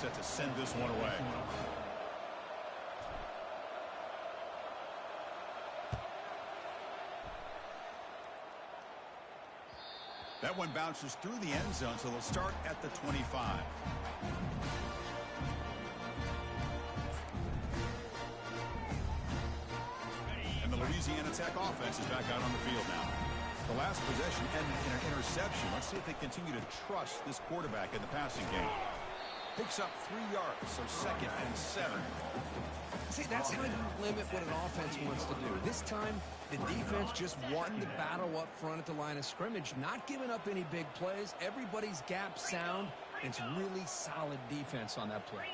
set to send this one away. That one bounces through the end zone, so they'll start at the 25. And the Louisiana Tech offense is back out on the field now. The last possession ended in an interception. Let's see if they continue to trust this quarterback in the passing game. Picks up 3 yards, so 2nd and 7. See, that's how you limit what an offense wants to do. This time, the defense just won the battle up front at the line of scrimmage, not giving up any big plays. Everybody's gap sound. It's really solid defense on that play.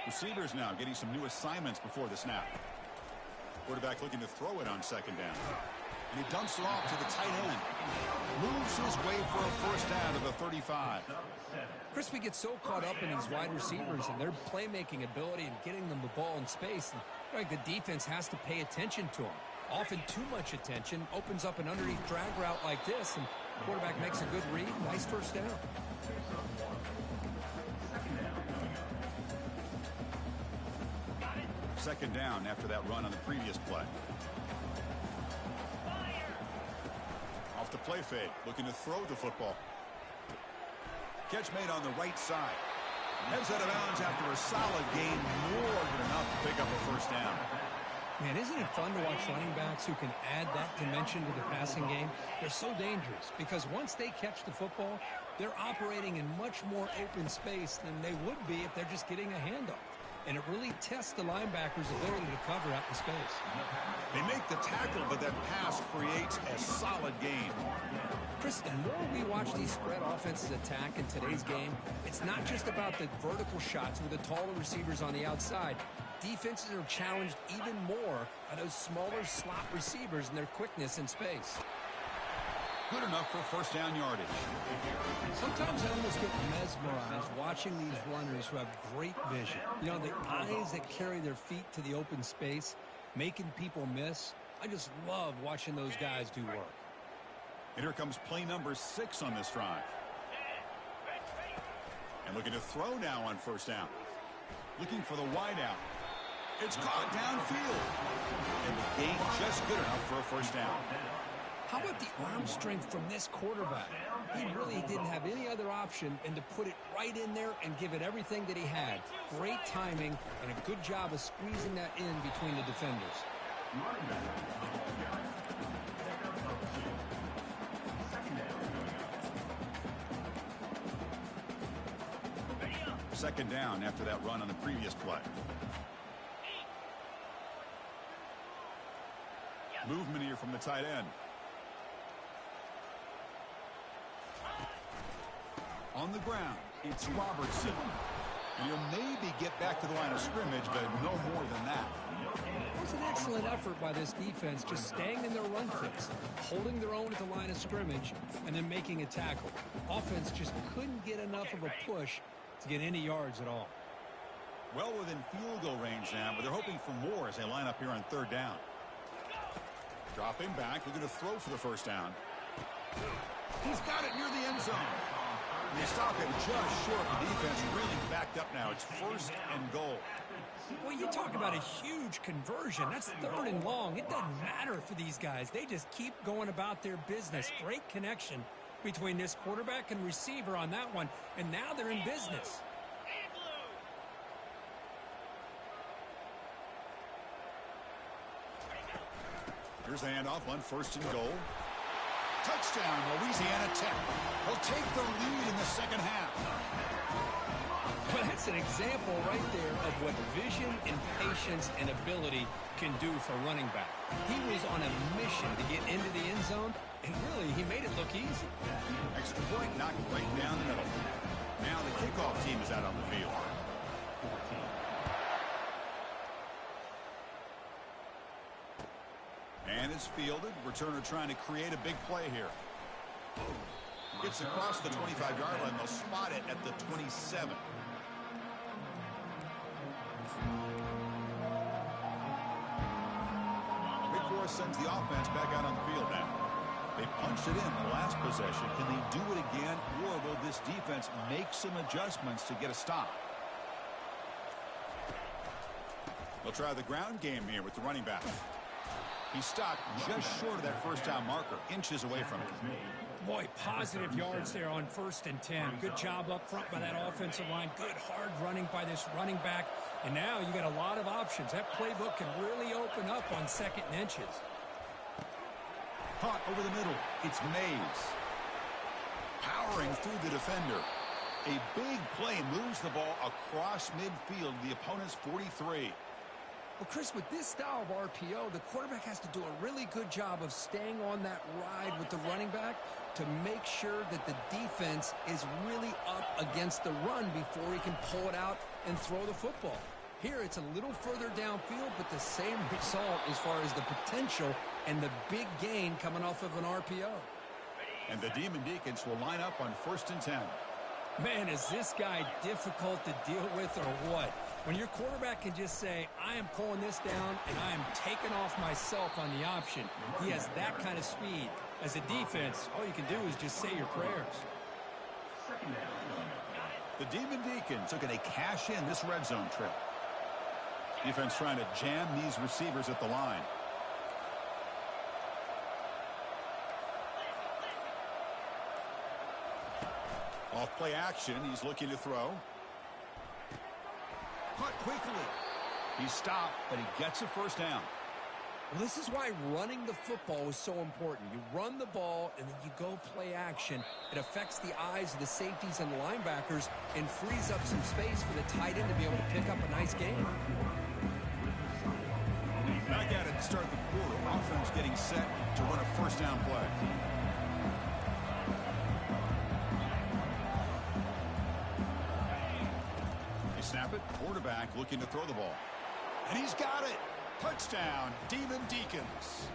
Receivers now getting some new assignments before the snap. Quarterback looking to throw it on 2nd down. And he dumps it off to the tight end. Moves his way for a first down to the 35. Chris, we get so caught up in these wide receivers and their playmaking ability and getting them the ball in space. And, like, the defense has to pay attention to them. Often too much attention opens up an underneath drag route like this, and the quarterback makes a good read. Nice first down. Second down after that run on the previous play. Off the play fake, looking to throw the football. Catch made on the right side. Heads out of bounds after a solid gain, more than enough to pick up a first down. Man, isn't it fun to watch running backs who can add that dimension to the passing game? They're so dangerous because once they catch the football, they're operating in much more open space than they would be if they're just getting a handoff. And it really tests the linebacker's ability to cover out in space. They make the tackle, but that pass creates a solid gain. Chris, the more we watch these spread offenses attack in today's game, it's not just about the vertical shots with the taller receivers on the outside. Defenses are challenged even more by those smaller slot receivers and their quickness in space. Good enough for first down yardage. Sometimes I almost get mesmerized watching these runners who have great vision. You know, the eyes that carry their feet to the open space, making people miss. I just love watching those guys do work. And here comes play number 6 on this drive. And looking to throw now on first down. Looking for the wideout. It's caught downfield. And the gain just good enough for a first down. How about the arm strength from this quarterback? He really didn't have any other option than to put it right in there and give it everything that he had. Great timing and a good job of squeezing that in between the defenders. Second down after that run on the previous play. Movement here from the tight end. On the ground, it's Robertson. And he'll maybe get back to the line of scrimmage, but no more than that. It was an excellent effort by this defense, just staying in their run fix, holding their own at the line of scrimmage, and then making a tackle. Offense just couldn't get enough of a push to get any yards at all. Well within field goal range now, but they're hoping for more as they line up here on third down. Dropping back, looking to throw for the first down. He's got it near the end zone. They stop him just short. The defense really backed up now. It's 1st and goal. Well, you talk about a huge conversion. That's 3rd and long. It doesn't matter for these guys. They just keep going about their business. Great connection between this quarterback and receiver on that one. And now they're in business. Here's the handoff on 1st and goal. Touchdown, Louisiana Tech. They'll take the lead in the second half. Well, that's an example right there of what vision and patience and ability can do for a running back. He was on a mission to get into the end zone, and really, he made it look easy. Extra point knocked right down the middle. Now the kickoff team is out on the field. And it's fielded. Returner trying to create a big play here. Gets across the 25-yard line. They'll spot it at the 27. Wake Forest sends the offense back out on the field now. They punched it in the last possession. Can they do it again, or will this defense make some adjustments to get a stop? They'll try the ground game here with the running back. He stopped just short of that first down marker, inches away from it. Boy, positive yards there on 1st and 10. Good job up front by that offensive line. Good hard running by this running back. And now you got a lot of options. That playbook can really open up on 2nd and inches. Caught over the middle. It's Mays. Powering through the defender. A big play moves the ball across midfield, the opponent's 43. Well, Chris, with this style of RPO, the quarterback has to do a really good job of staying on that ride with the running back to make sure that the defense is really up against the run before he can pull it out and throw the football. Here, it's a little further downfield, but the same result as far as the potential and the big gain coming off of an RPO. And the Demon Deacons will line up on 1st and 10. Man, is this guy difficult to deal with or what? When your quarterback can just say, I am pulling this down and I am taking off myself on the option. He has that kind of speed. As a defense, all you can do is just say your prayers. The Demon Deacons are going to cash in this red zone trip. Defense trying to jam these receivers at the line. Off play action, he's looking to throw. Caught quickly. He stopped, but he gets a first down. Well, this is why running the football is so important. You run the ball, and then you go play action. It affects the eyes of the safeties and linebackers and frees up some space for the tight end to be able to pick up a nice game. Back at it to start the quarter. Offense getting set to run a first down play. They snap it. Quarterback looking to throw the ball. And he's got it. Touchdown, Demon Deacons.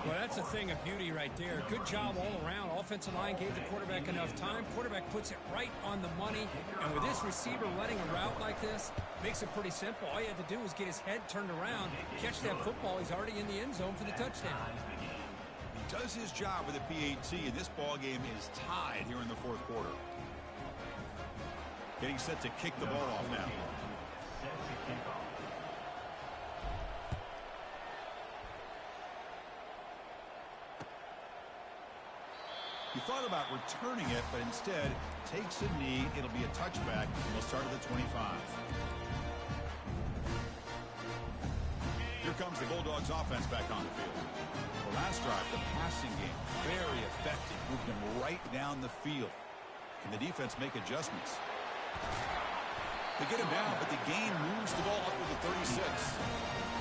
Well, that's a thing of beauty right there. Good job all around. Offensive line gave the quarterback enough time. Quarterback puts it right on the money. And with this receiver running a route like this, makes it pretty simple. All you have to do is get his head turned around, catch that football. He's already in the end zone for the touchdown. He does his job with a PAT, and this ball game is tied here in the 4th quarter. Getting set to kick the ball off now. He thought about returning it, but instead takes a knee. It'll be a touchback. We'll start at the 25. Here comes the Bulldogs offense back on the field. The last drive, the passing game, very effective. Moved them right down the field. Can the defense make adjustments? They get him down, but the gain moves the ball up to the 36.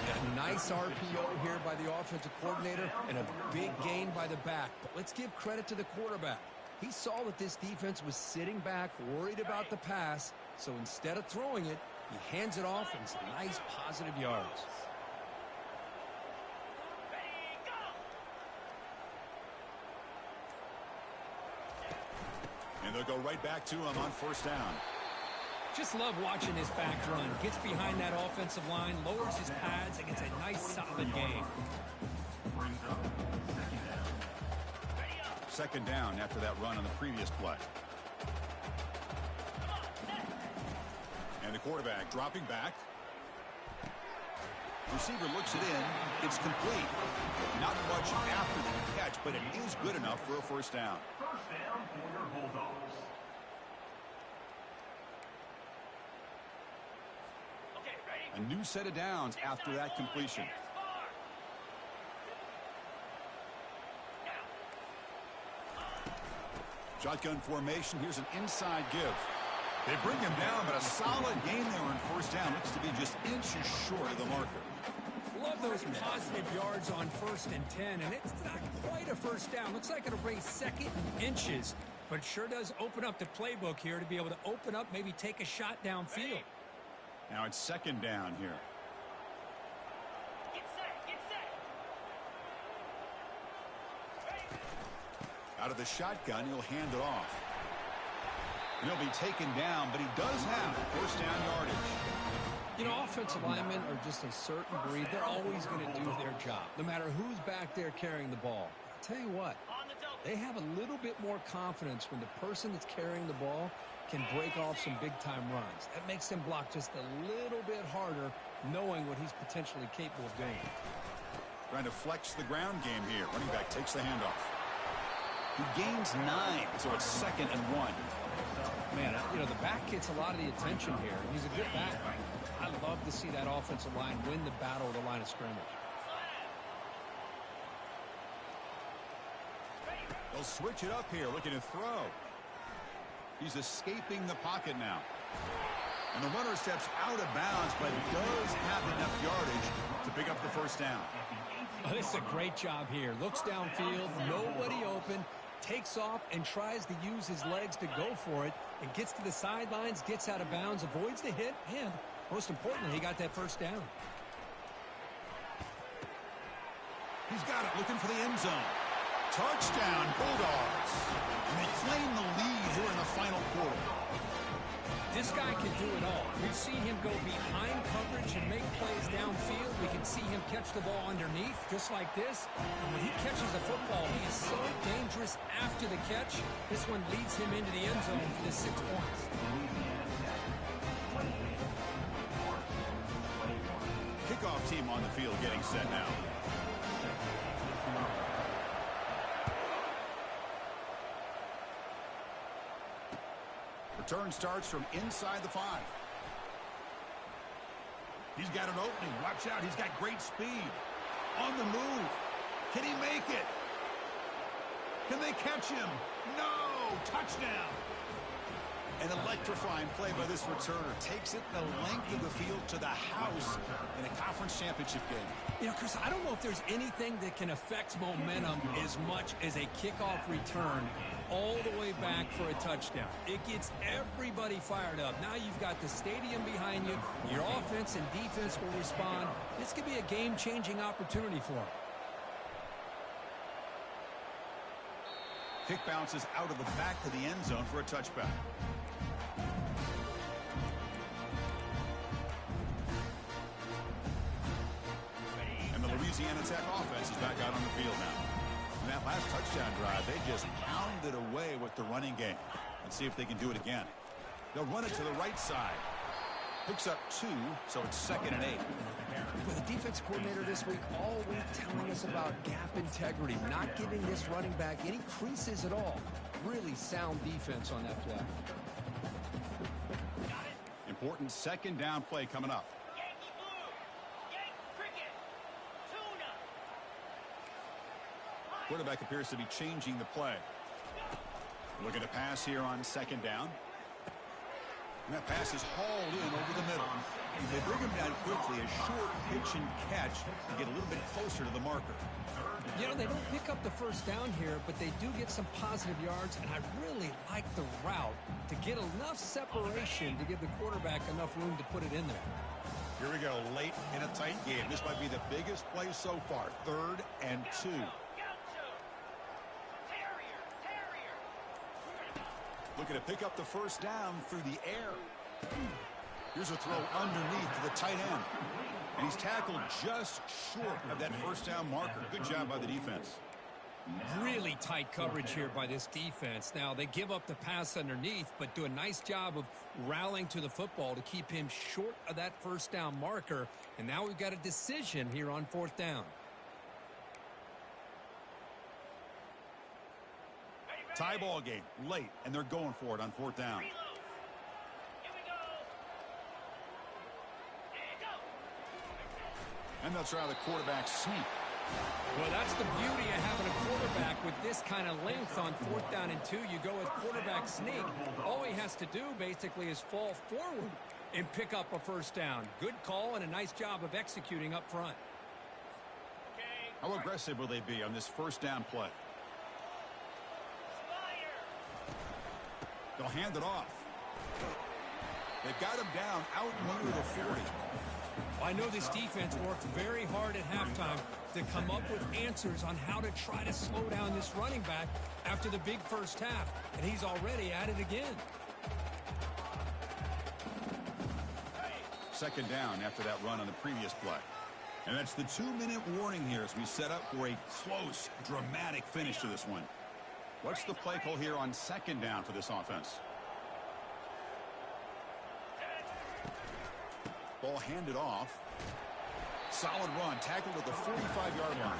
A nice RPO here by the offensive coordinator and a big gain by the back. But let's give credit to the quarterback. He saw that this defense was sitting back, worried about the pass. So instead of throwing it, he hands it off and some nice positive yards. And they'll go right back to him on first down. Just love watching this back run. Gets behind that offensive line, lowers his pads, and gets a nice solid gain. Second down after that run on the previous play. And the quarterback dropping back. Receiver looks it in. It's complete. Not much after the catch, but it is good enough for a first down. First down for your Bulldogs. A new set of downs after that completion. Shotgun formation. Here's an inside give. They bring him down, but a solid gain there on first down. Looks to be just inches short of the marker. Love those positive yards on 1st and 10, and it's not quite a first down. Looks like it'll bring 2nd and inches, but it sure does open up the playbook here to be able to open up, maybe take a shot downfield. Now it's second down here. Get set. Out of the shotgun, he'll hand it off. And he'll be taken down, but he does have first down yardage. You know, offensive linemen are just a certain breed. They're always going to do their job, no matter who's back there carrying the ball. I'll tell you what, they have a little bit more confidence when the person that's carrying the ball can break off some big-time runs. That makes them block just a little bit harder knowing what he's potentially capable of doing. Trying to flex the ground game here. Running back takes the handoff. He gains 9, so it's 2nd and 1. Man, you know, the back gets a lot of the attention here. He's a good back. I love to see that offensive line win the battle of the line of scrimmage. They'll switch it up here, looking to throw. He's escaping the pocket now. And the runner steps out of bounds, but does have enough yardage to pick up the first down. Oh, this is a great job here. Looks downfield, nobody open, takes off and tries to use his legs to go for it, and gets to the sidelines, gets out of bounds, avoids the hit, and most importantly, he got that first down. He's got it, looking for the end zone. Touchdown, Bulldogs. And they claim the lead here in the final quarter. This guy can do it all. We've seen him go behind coverage and make plays downfield. We can see him catch the ball underneath, just like this. And when he catches a football, he is so dangerous after the catch. This one leads him into the end zone for the 6 points. Kickoff team on the field getting set now. Return starts from inside the 5. He's got an opening. Watch out. He's got great speed. On the move. Can he make it? Can they catch him? No! Touchdown! An electrifying play by this returner. Takes it the length of the field to the house in a conference championship game. You know, Chris, I don't know if there's anything that can affect momentum as much as a kickoff return all the way back for a touchdown. It gets everybody fired up. Now you've got the stadium behind you. Your offense and defense will respond. This could be a game-changing opportunity for them. Kick bounces out of the back to the end zone for a touchback. And the Louisiana Tech offense is back out on the field now. In that last touchdown drive, they just pounded away with the running game. Let's see if they can do it again. They'll run it to the right side. Picks up 2, so it's 2nd and 8. With the defense coordinator this week, all week telling us about gap integrity, not giving this running back any creases at all. Really sound defense on that play. Important 2nd down play coming up. Yankee Blue, Yankee Cricket, Tuna. Quarterback appears to be changing the play. Looking to pass here on 2nd down. And that pass is hauled in over the middle. They bring him down quickly, a short pitch and catch to get a little bit closer to the marker. You know, they don't pick up the first down here, but they do get some positive yards, and I really like the route to get enough separation to give the quarterback enough room to put it in there. Here we go, late in a tight game. This might be the biggest play so far. 3rd and 2. Looking to pick up the first down through the air. Here's a throw underneath to the tight end. And he's tackled just short of that first down marker. Good job by the defense. Really tight coverage here by this defense. Now, they give up the pass underneath, but do a nice job of rallying to the football to keep him short of that first down marker. And now we've got a decision here on 4th down. Tie ball game, late, and they're going for it on 4th down. And they'll try the quarterback sneak. Well, that's the beauty of having a quarterback with this kind of length on 4th down and 2. You go with quarterback sneak. All he has to do basically is fall forward and pick up a first down. Good call and a nice job of executing up front. How aggressive will they be on this first down play? They'll hand it off. They've got him down out near the 40. I know this defense worked very hard at halftime to come up with answers on how to try to slow down this running back after the big first half, and he's already at it again. 2nd down after that run on the previous play. And that's the 2-minute warning here as we set up for a close, dramatic finish to this one. What's the play call here on 2nd down for this offense? Ball handed off. Solid run. Tackled at the 45-yard line.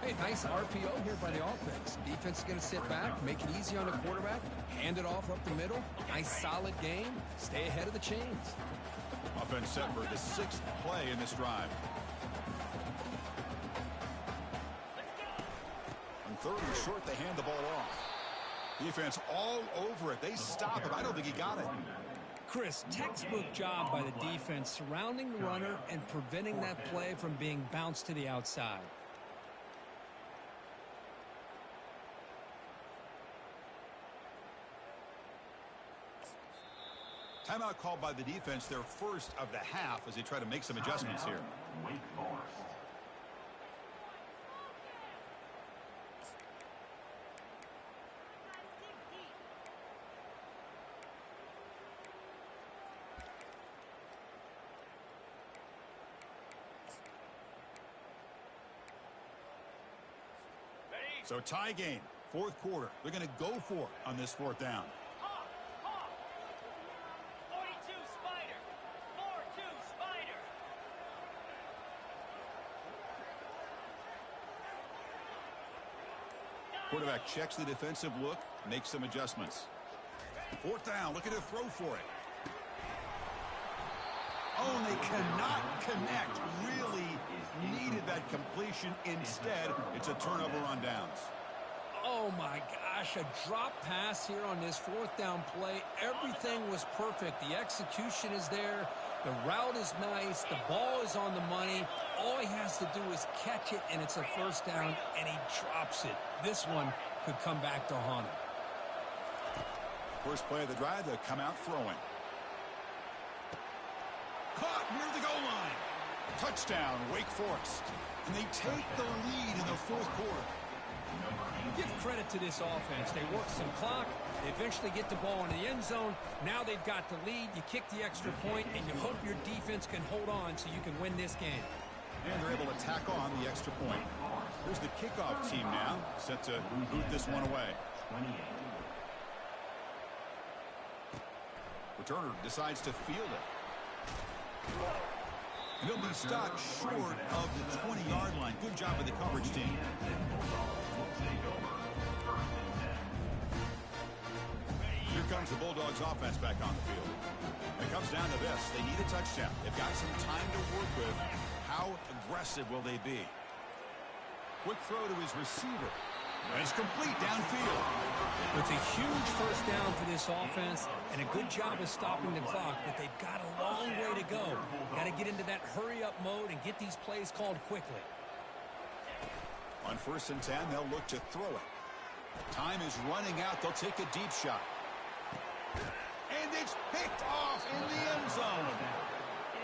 Hey, nice RPO here by the offense. Defense is going to sit back, make it easy on the quarterback, hand it off up the middle. Nice solid game. Stay ahead of the chains. Offense set for the 6th play in this drive. On 3rd and short, they hand the ball off. Defense all over it. They stop him. I don't think he got it. Chris, textbook job by the defense surrounding the runner and preventing that play from being bounced to the outside. Timeout called by the defense, their first of the half, as they try to make some adjustments here. So tie game, 4th quarter. They're going to go for it on this 4th down. 42 Spider. 4-2 Spider. Quarterback checks the defensive look, makes some adjustments. 4th down, looking to throw for it. Oh, and they cannot connect. Really needed that completion. Instead, it's a turnover on downs. Oh, my gosh, a drop pass here on this 4th down play. Everything was perfect. The execution is there. The route is nice. The ball is on the money. All he has to do is catch it, and it's a 1st down, and he drops it. This one could come back to haunt him. First play of the drive, they'll come out throwing. Caught near the goal line. Touchdown, Wake Forest. And they take the lead in the 4th quarter. Give credit to this offense. They work some clock. They eventually get the ball into the end zone. Now they've got the lead. You kick the extra point, and you hope your defense can hold on so you can win this game. And they're able to tack on the extra point. Here's the kickoff team now, set to boot this one away. Returner decides to field it. And he'll be stopped short of the 20-yard line. Good job by the coverage team. Here comes the Bulldogs offense back on the field. It comes down to this. They need a touchdown. They've got some time to work with. How aggressive will they be? Quick throw to his receiver. And it's complete downfield. It's a huge 1st down for this offense and a good job of stopping the clock, but they've got a long way to go. Got to get into that hurry-up mode and get these plays called quickly. On 1st and 10, they'll look to throw it. Time is running out. They'll take a deep shot. And it's picked off in the end zone.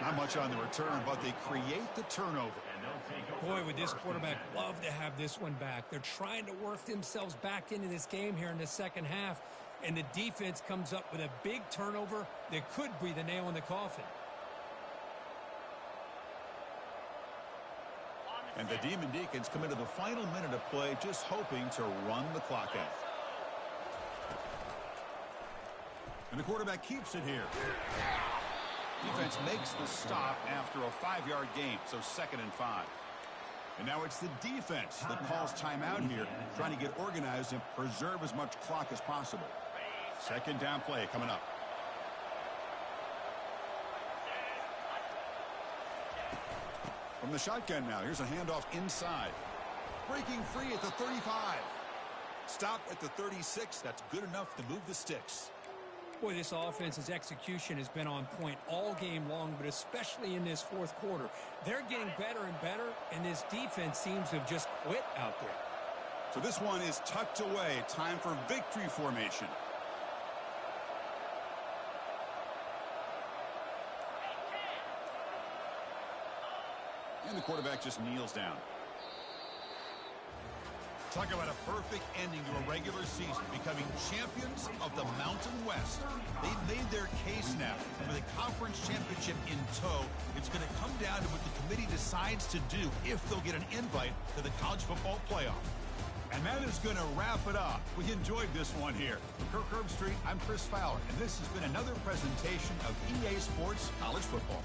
Not much on the return, but they create the turnover. Boy, would this quarterback love to have this one back. They're trying to work themselves back into this game here in the 2nd half, and the defense comes up with a big turnover that could be the nail in the coffin. And the Demon Deacons come into the final minute of play just hoping to run the clock out. And the quarterback keeps it here. Defense makes the stop after a 5-yard gain, so 2nd and 5. And now it's the defense that calls timeout here, trying to get organized and preserve as much clock as possible. 2nd down play coming up. From the shotgun now, here's a handoff inside. Breaking free at the 35. Stop at the 36. That's good enough to move the sticks. Boy, this offense's execution has been on point all game long, but especially in this 4th quarter. They're getting better and better, and this defense seems to have just quit out there. So this one is tucked away. Time for victory formation. And the quarterback just kneels down. Talk about a perfect ending to a regular season, becoming champions of the Mountain West. They've made their case now, and with the conference championship in tow, it's going to come down to what the committee decides to do if they'll get an invite to the college football playoff. And that is going to wrap it up. We enjoyed this one here. For Kirk Herbstreit, I'm Chris Fowler, and this has been another presentation of EA Sports College Football.